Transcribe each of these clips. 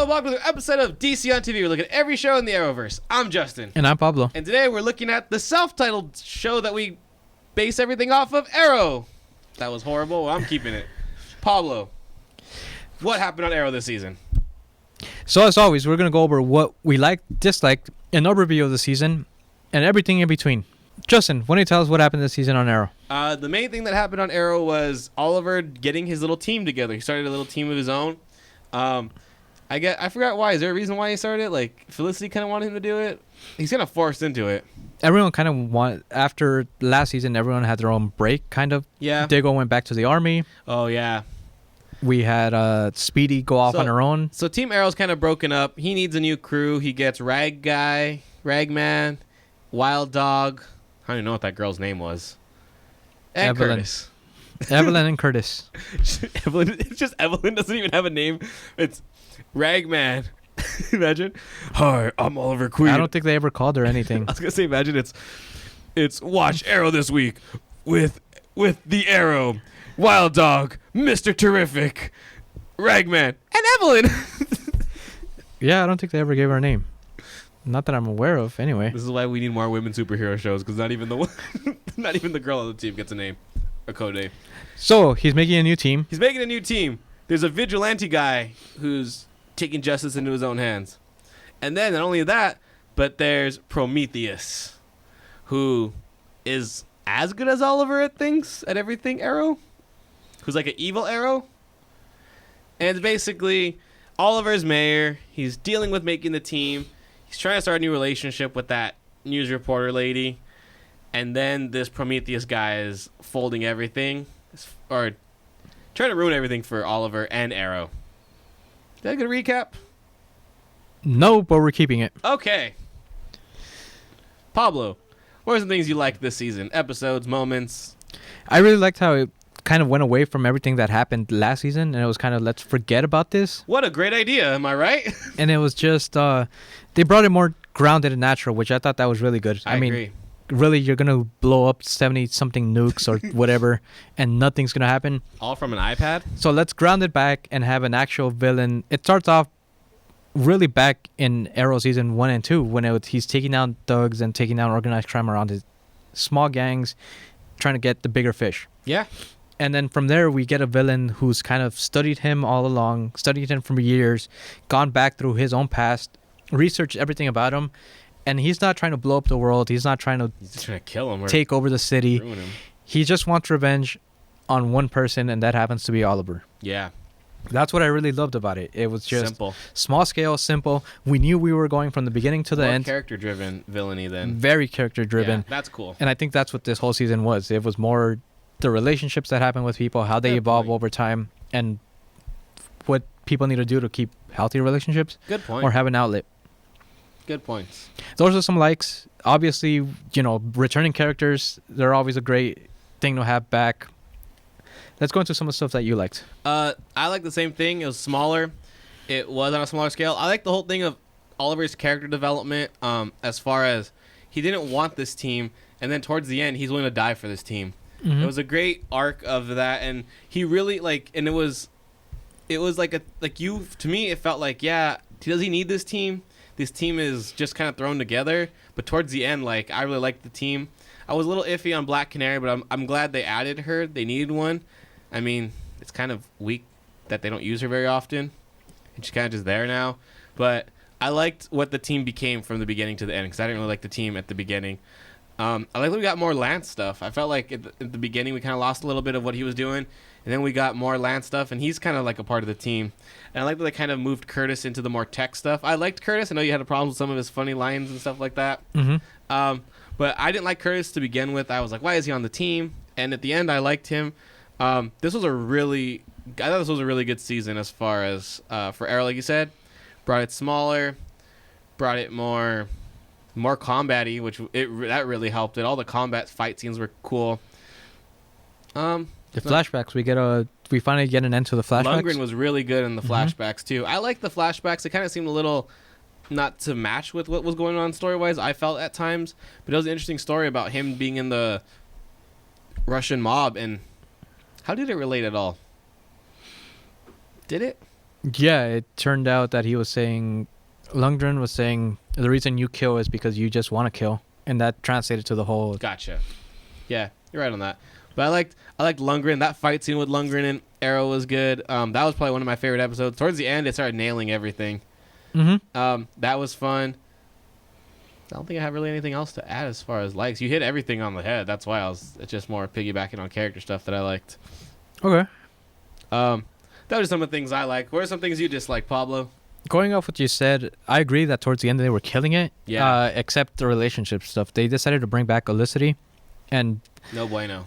welcome to the episode of DC on TV. We're looking at every show in the Arrowverse. I'm Justin. And I'm Pablo. And today we're looking at the self-titled show that we base everything off of, Arrow. That was horrible. Well, I'm keeping it. Pablo, what happened on Arrow this season? So as always, we're going to go over what we liked, disliked, an overview of the season, and everything in between. Justin, why don't you tell us what happened this season on Arrow? The main thing that happened on Arrow was Oliver getting his little team together. He started a little team of his own. I forgot why. Is there a reason why he started it? Like, Felicity kind of wanted him to do it? He's kind of forced into it. Everyone kind of wanted, after last season, everyone had their own break, kind of. Yeah. Diggle went back to the army. Oh, yeah. We had Speedy go off on her own. So Team Arrow's kind of broken up. He needs a new crew. He gets Ragman, Wild Dog. I don't even know what that girl's name was. And Evelyn. Curtis. Evelyn and Curtis. Evelyn. It's just Evelyn doesn't even have a name. It's Ragman. Imagine. Hi, I'm Oliver Queen. I don't think they ever called her anything. I was gonna say, imagine it's Watch Arrow this week with the Arrow, Wild Dog, Mr. Terrific, Ragman, and Evelyn. Yeah, I don't think they ever gave her a name. Not that I'm aware of, anyway. This is why we need more women superhero shows, because not even the girl on the team gets a name, a code name. So, he's making a new team. He's making a new team. There's a vigilante guy who's taking justice into his own hands. And then, not only that, but there's Prometheus, who is as good as Oliver at everything Arrow, who's like an evil Arrow. And it's basically Oliver's mayor. He's dealing with making the team. He's trying to start a new relationship with that news reporter lady. And then this Prometheus guy is folding everything, or trying to ruin everything for Oliver and Arrow. Is that a good recap? No, but we're keeping it. Okay. Pablo, what are some things you liked this season? Episodes, moments? I really liked how it kind of went away from everything that happened last season, and it was kind of, let's forget about this. What a great idea, am I right? And it was just, they brought it more grounded and natural, which I thought that was really good. I mean, agree. Really, you're going to blow up 70-something nukes or whatever, and nothing's going to happen. All from an iPad? So let's ground it back and have an actual villain. It starts off really back in Arrow Season 1 and 2, when he's taking down thugs and taking down organized crime around his small gangs, trying to get the bigger fish. Yeah. And then from there, we get a villain who's kind of studied him all along, studied him for years, gone back through his own past, researched everything about him. And he's not trying to blow up the world. He's not trying to He's just trying to kill him or take over the city. ruin him. He just wants revenge on one person, and that happens to be Oliver. Yeah. That's what I really loved about it. It was just simple. Small scale, simple. We knew we were going from the beginning to the More end. character-driven villainy then. Very character-driven. Yeah, that's cool. And I think that's what this whole season was. It was more the relationships that happen with people, how they Good evolve point. over time, and what people need to do to keep healthy relationships Good point. or have an outlet. Good points. Those are some likes. Obviously, returning characters, they're always a great thing to have back. Let's go into some of the stuff that you liked. I like the same thing. It was smaller. It was on a smaller scale. I like the whole thing of Oliver's character development, as far as he didn't want this team, and then towards the end, he's willing to die for this team. Mm-hmm. It was a great arc of that, and he really, and it was to me, it felt like, yeah, does he need this team? This team is just kind of thrown together, but towards the end, I really liked the team. I was a little iffy on Black Canary, but I'm glad they added her. They needed one. I mean, it's kind of weak that they don't use her very often. And she's kind of just there now. But I liked what the team became from the beginning to the end, because I didn't really like the team at the beginning. I like that we got more Lance stuff. I felt like at the beginning we kind of lost a little bit of what he was doing, and then we got more Lance stuff, and he's kind of like a part of the team. And I like that they kind of moved Curtis into the more tech stuff. I liked Curtis. I know you had a problem with some of his funny lines and stuff like that. Mm-hmm. But I didn't like Curtis to begin with. I was like, why is he on the team? And at the end, I liked him. I thought this was a really good season as far as for Arrow, like you said. Brought it smaller, brought it more combat-y, which that really helped it. All the combat fight scenes were cool. The flashbacks, we finally get an end to the flashbacks. Lundgren was really good in the flashbacks too. I like the flashbacks. It kind of seemed a little not to match with what was going on story-wise, I felt at times, but it was an interesting story about him being in the Russian mob. And how did it relate at all? Did it? Yeah, it turned out that he was saying, Lundgren was saying, the reason you kill is because you just want to kill. And that translated to the whole. Gotcha. Yeah, you're right on that. But I liked Lundgren. That fight scene with Lundgren and Arrow was good. That was probably one of my favorite episodes. Towards the end, it started nailing everything. That was fun. I don't think I have really anything else to add as far as likes. You hit everything on the head. That's why it's just more piggybacking on character stuff that I liked. Okay. That was some of the things I like. What are some things you dislike, Pablo? Going off what you said, I agree that towards the end they were killing it. Yeah. Except the relationship stuff. They decided to bring back Olicity. And No bueno.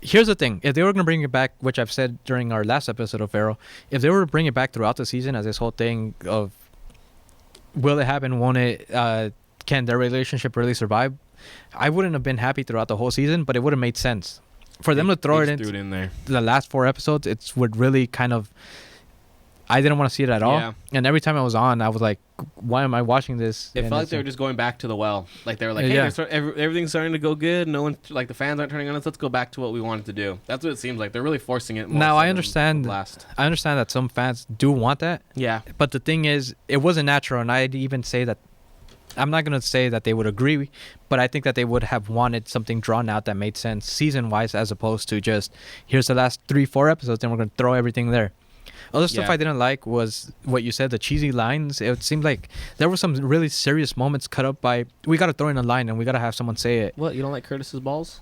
here's the thing. If they were going to bring it back, which I've said during our last episode of Arrow, if they were to bring it back throughout the season as this whole thing of will it happen, won't it, can their relationship really survive, I wouldn't have been happy throughout the whole season, but it would have made sense. For them to throw it in there. The last 4 episodes, it would really kind of... I didn't want to see it at all. Yeah. And every time I was on, I was like, why am I watching this? It And felt like it's they were just going back to the well. Like they were like, hey, Yeah. everything's starting to go good. No one, like the fans aren't turning on us. Let's go back to what we wanted to do. That's what it seems like. They're really forcing it. More Now, so I than understand. Last. I understand that some fans do want that. Yeah. But the thing is, it wasn't natural. And I'd even say that... I'm not going to say that they would agree, but I think that they would have wanted something drawn out that made sense season-wise, as opposed to just, here's the last 3-4 episodes, then we're going to throw everything there. Other stuff Yeah. I didn't like was what you said, the cheesy lines. It seemed like there were some really serious moments cut up by, we got to throw in a line and we got to have someone say it. What, you don't like Curtis's balls?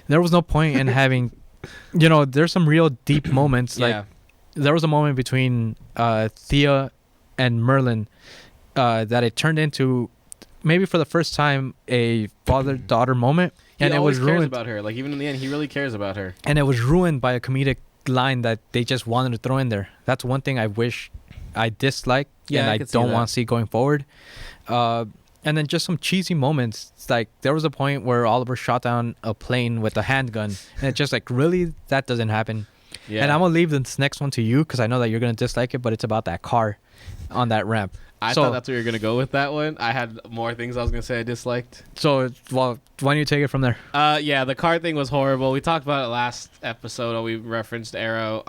There was no point in having, there's some real deep moments. Like, Yeah. there was a moment between Thea and Merlin that it turned into, maybe for the first time, a father-daughter moment. And He it was always cares ruined. about her. Like even in the end, he really cares about her. And it was ruined by a comedic line that they just wanted to throw in there. That's one thing I wish I dislike, Yeah, and I I could see don't that. want to see going forward. And then just some cheesy moments. It's like there was a point where Oliver shot down a plane with a handgun, and it's just like, really, that doesn't happen. Yeah. And I'm gonna leave this next one to you because I know that you're gonna dislike it, but it's about that car on that ramp. I thought that's where you're gonna go with that one. I had more things I was gonna say I disliked. So, well, why don't you take it from there? Yeah, the car thing was horrible. We talked about it last episode. Or we referenced Arrow,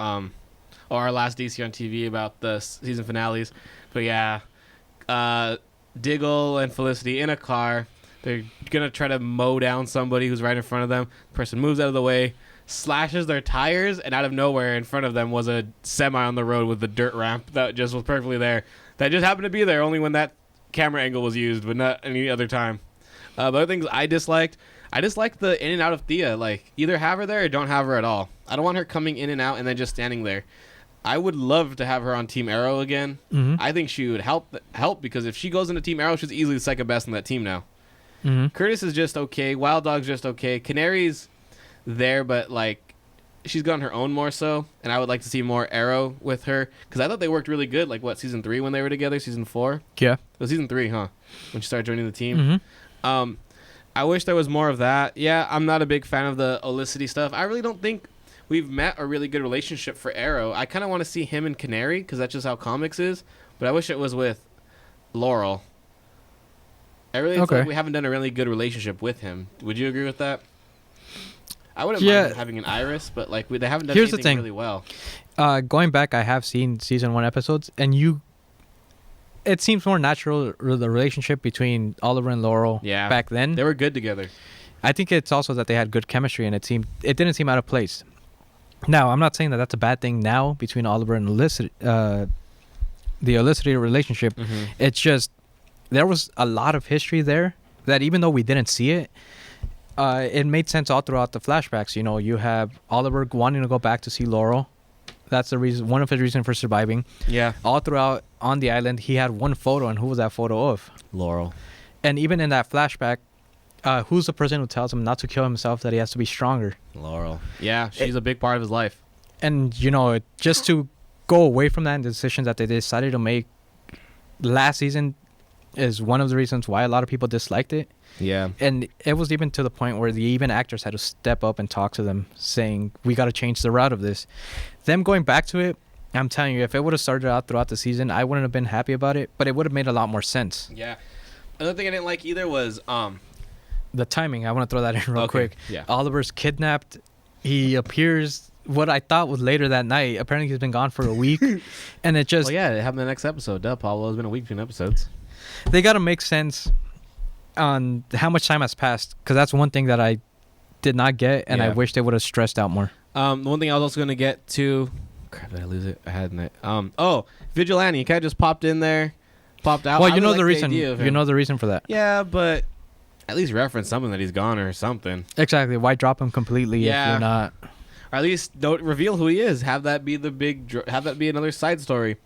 or our last DC on TV about the season finales. But yeah, Diggle and Felicity in a car. They're gonna try to mow down somebody who's right in front of them. The person moves out of the way, slashes their tires, and out of nowhere in front of them was a semi on the road with the dirt ramp that just was perfectly there. That just happened to be there only when that camera angle was used, but not any other time. But other things I disliked the in and out of Thea. Like, either have her there or don't have her at all. I don't want her coming in and out and then just standing there. I would love to have her on Team Arrow again. Mm-hmm. I think she would help because if she goes into Team Arrow, she's easily the second best on that team now. Mm-hmm. Curtis is just okay. Wild Dog's just okay. Canary's there, but like she's gone her own more so, and I would like to see more Arrow with her because I thought they worked really good. Like season 3 when they were together, season 4. Yeah. It was season 3, huh? When she started joining the team. Mm-hmm. I wish there was more of that. Yeah, I'm not a big fan of the Olicity stuff. I really don't think we've met a really good relationship for Arrow. I kind of want to see him and Canary because that's just how comics is. But I wish it was with Laurel. I really feel like we haven't done a really good relationship with him. Would you agree with that? I wouldn't mind him having an Iris, but like they haven't done anything really well. Going back, I have seen season 1 episodes, and it seems more natural, the relationship between Oliver and Laurel back then. They were good together. I think it's also that they had good chemistry, and it didn't seem out of place. Now, I'm not saying that that's a bad thing now between Oliver and the Olicity relationship. Mm-hmm. It's just there was a lot of history there that even though we didn't see it, it made sense all throughout the flashbacks. You have Oliver wanting to go back to see Laurel. That's the reason, one of his reasons for surviving. Yeah. All throughout on the island, he had one photo, and who was that photo of? Laurel. And even in that flashback, who's the person who tells him not to kill himself, that he has to be stronger? Laurel. Yeah, she's a big part of his life. And, just to go away from that and the decisions that they decided to make last season is one of the reasons why a lot of people disliked it. Yeah. And it was even to the point where the even actors had to step up and talk to them, saying, we got to change the route of this. Them going back to it, I'm telling you, if it would have started out throughout the season, I wouldn't have been happy about it, but it would have made a lot more sense. Yeah. Another thing I didn't like either was the timing. I want to throw that in real quick. Yeah. Oliver's kidnapped. He appears what I thought was later that night. Apparently, he's been gone for a week, and it just Well, yeah, it happened in the next episode. Duh, Pablo. It's been a week between episodes. they got to make sense on how much time has passed, because that's one thing that I did not get, and I Yeah. wish they would have stressed out more. The one thing I was also gonna get to. Crap, did I lose it? I had it. Oh, Vigilante. He kind of just popped in there, popped out. Well, I you know really the like reason. idea of You him. know the reason for that. Yeah, but at least reference something that he's gone or something. Exactly. Why drop him completely Yeah. if you're not? Or at least don't reveal who he is. Have that be have that be another side story.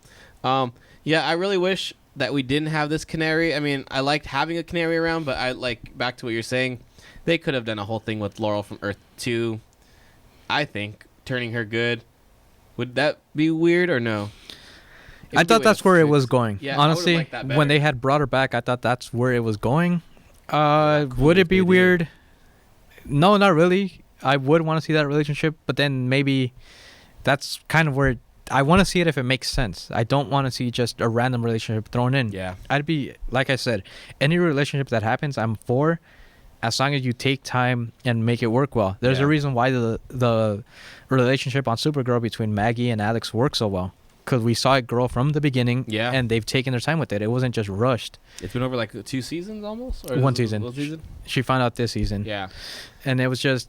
Yeah, I really wish that we didn't have this canary. I mean, I liked having a canary around, but I like back to what you're saying. They could have done a whole thing with Laurel from Earth 2. I think turning her good. Would that be weird or no? I thought that's where it was going. Yeah, I would've honestly, liked that better. when they had brought her back, I thought that's where it was going. cool Would if it be they did. weird? No, not really. I would want to see that relationship, but then maybe that's kind of where I want to see it if it makes sense. I don't want to see just a random relationship thrown in. Yeah. I'd be, like I said, any relationship that happens, I'm for, as long as you take time and make it work well. There's Yeah. a reason why the relationship on Supergirl between Maggie and Alex works so well, because we saw it grow from the beginning. Yeah. And they've taken their time with it. It wasn't just rushed. It's been over like 2 seasons almost? Or One is it season. One season? She found out this season. Yeah. And it was just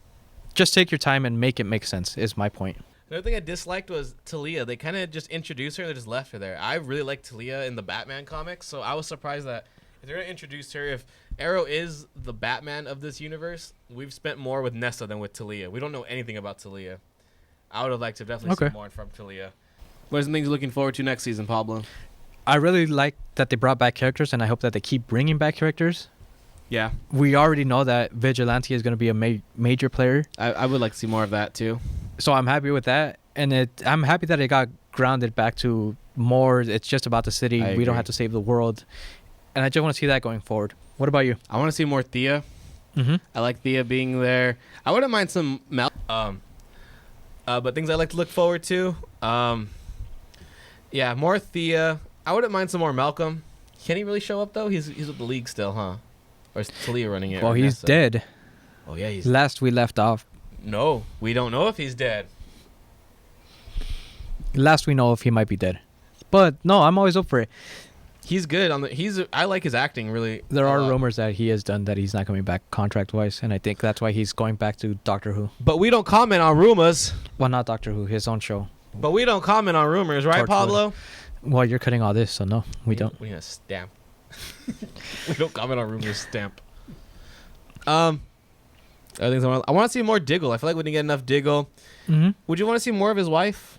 take your time and make it make sense, is my point. Another thing I disliked was Talia. They kind of just introduced her and they just left her there. I really liked Talia in the Batman comics, so I was surprised that if they're going to introduce her, if Arrow is the Batman of this universe, we've spent more with Nessa than with Talia. We don't know anything about Talia. I would have liked to definitely see Okay. more from Talia. What are some things you're looking forward to next season, Pablo? I really like that they brought back characters, and I hope that they keep bringing back characters. Yeah, We already know that Vigilante is going to be a major player, I would like to see more of that too. so I'm happy with that. And I'm happy that it got grounded back to more. It's just about the city. I We don't agree. have to save the world, and I just want to see that going forward. What about you? I want to see more Thea. Mm-hmm. I like Thea being there. I wouldn't mind some but things I like to look forward to. Yeah, more Thea. I wouldn't mind some more Malcolm. Can he really show up though? He's with the league still, huh? Or is Talia running it? Well, or he's Nessa? dead. Oh yeah, he's Last we left off. no. We don't know if he's dead. Last we know if he might be dead. But no, I'm always up for it. He's good on the. I like his acting really. There a are lot. rumors that he has done that he's not coming back contract-wise, and I think that's why he's going back to Doctor Who. But we don't comment on rumors. Well, not Doctor Who, his own show. But we don't comment on rumors, right, Torchwood. Pablo? Well, you're cutting all this, so no, we don't. We need a stamp. We don't comment on rumors. Stamp. Other things I want to see more Diggle. I feel like we didn't get enough Diggle. Mm-hmm. Would you want to see more of his wife?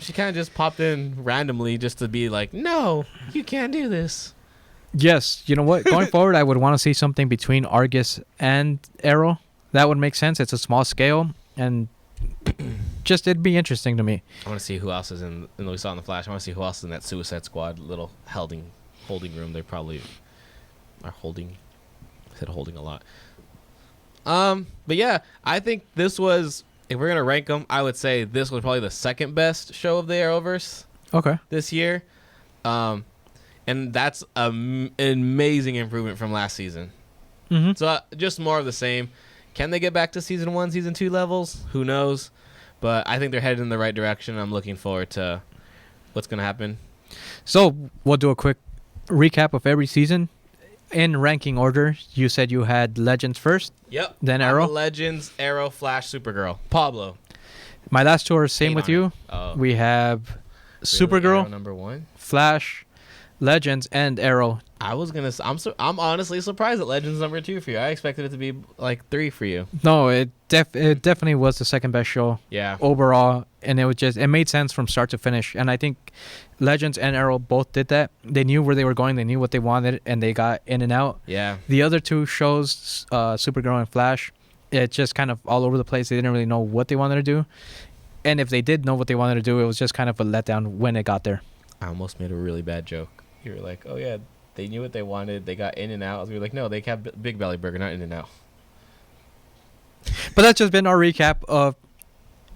She kind of just popped in randomly just to be like, no, you can't do this. Yes, you know what? Going forward, I would want to see something between Argus and Arrow. That would make sense. It's a small scale, and just it'd be interesting to me. I want to see who else is in we saw in the Flash. I want to see who else is in that Suicide Squad little holding room. They probably are holding. I said holding a lot. But yeah, I think this was, if we're gonna rank them, I would say this was probably the second best show of the Arrowverse Okay. this year. And that's an amazing improvement from last season. Mm-hmm. So just more of the same. Can they get back to season 1, season 2 levels? Who knows? But I think they're headed in the right direction. I'm looking forward to what's gonna happen. So we'll do a quick recap of every season in ranking order. You said you had Legends first, Yep. then I'm Arrow. a Legends, Arrow, Flash, Supergirl. Pablo. My last two are same Hate with on you. it. Oh, We have really? Arrow Supergirl, number 1. Flash, Legends, and Arrow. I'm honestly surprised at Legends number 2 for you. I expected it to be like 3 for you. No, it definitely was the second best show Yeah. overall, and it made sense from start to finish. And I think Legends and Arrow both did that. They knew where they were going, they knew what they wanted, and they got in and out. Yeah. The other two shows, Supergirl and Flash, it just kind of all over the place. They didn't really know what they wanted to do, and if they did know what they wanted to do, it was just kind of a letdown when it got there. I almost made a really bad joke. You were like, oh yeah, they knew what they wanted. They got in and out. We were like, no, they kept Big Belly Burger, not in and out. But that's just been our recap of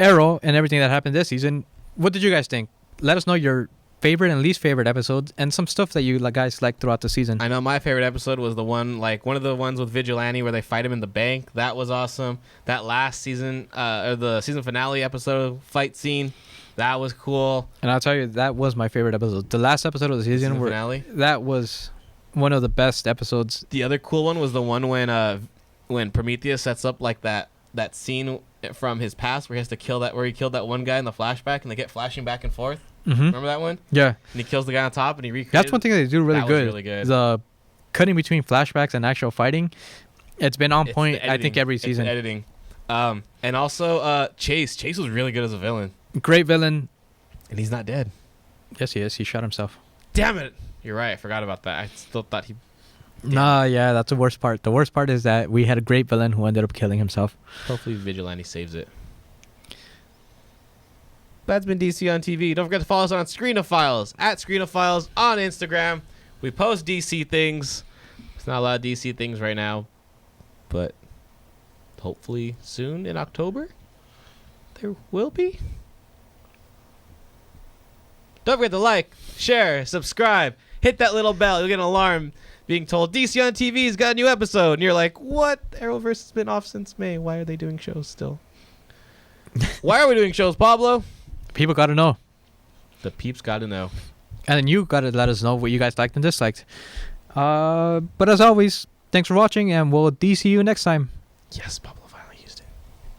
Arrow and everything that happened this season. What did you guys think? Let us know your favorite and least favorite episodes, and some stuff that you guys like throughout the season. I know my favorite episode was the one of the ones with Vigilante where they fight him in the bank. That was awesome. That last season, or the season finale episode fight scene, that was cool. And I'll tell you, that was my favorite episode. The last episode of the season finale. That was one of the best episodes. The other cool one was the one when Prometheus sets up like that scene from his past where he has to where he killed that one guy in the flashback, and they get flashing back and forth. Mm-hmm. Remember that one? Yeah. And he kills the guy on top, and he recreates. That's one thing they do really good. Was really good. The cutting between flashbacks and actual fighting, it's been on point. I think every season. It's editing. And also Chase. Chase was really good as a villain. Great villain. And he's not dead. Yes, he is. He shot himself. Damn it! You're right. I forgot about that. I still thought he. Nah, yeah, that's the worst part. The worst part is that we had a great villain who ended up killing himself. Hopefully, Vigilante saves it. That's been DC on TV. Don't forget to follow us on Screenophiles at Screenophiles on Instagram. We post DC things. There's not a lot of DC things right now, but hopefully soon in October there will be. Don't forget to like, share, subscribe, hit that little bell. You'll get an alarm being told DC on TV's got a new episode, and you're like, "What? Arrowverse has been off since May. Why are they doing shows still? Why are we doing shows, Pablo?" People got to know. The peeps got to know. And then you got to let us know what you guys liked and disliked. But as always, thanks for watching, and we'll DC you next time. Yes, Pablo.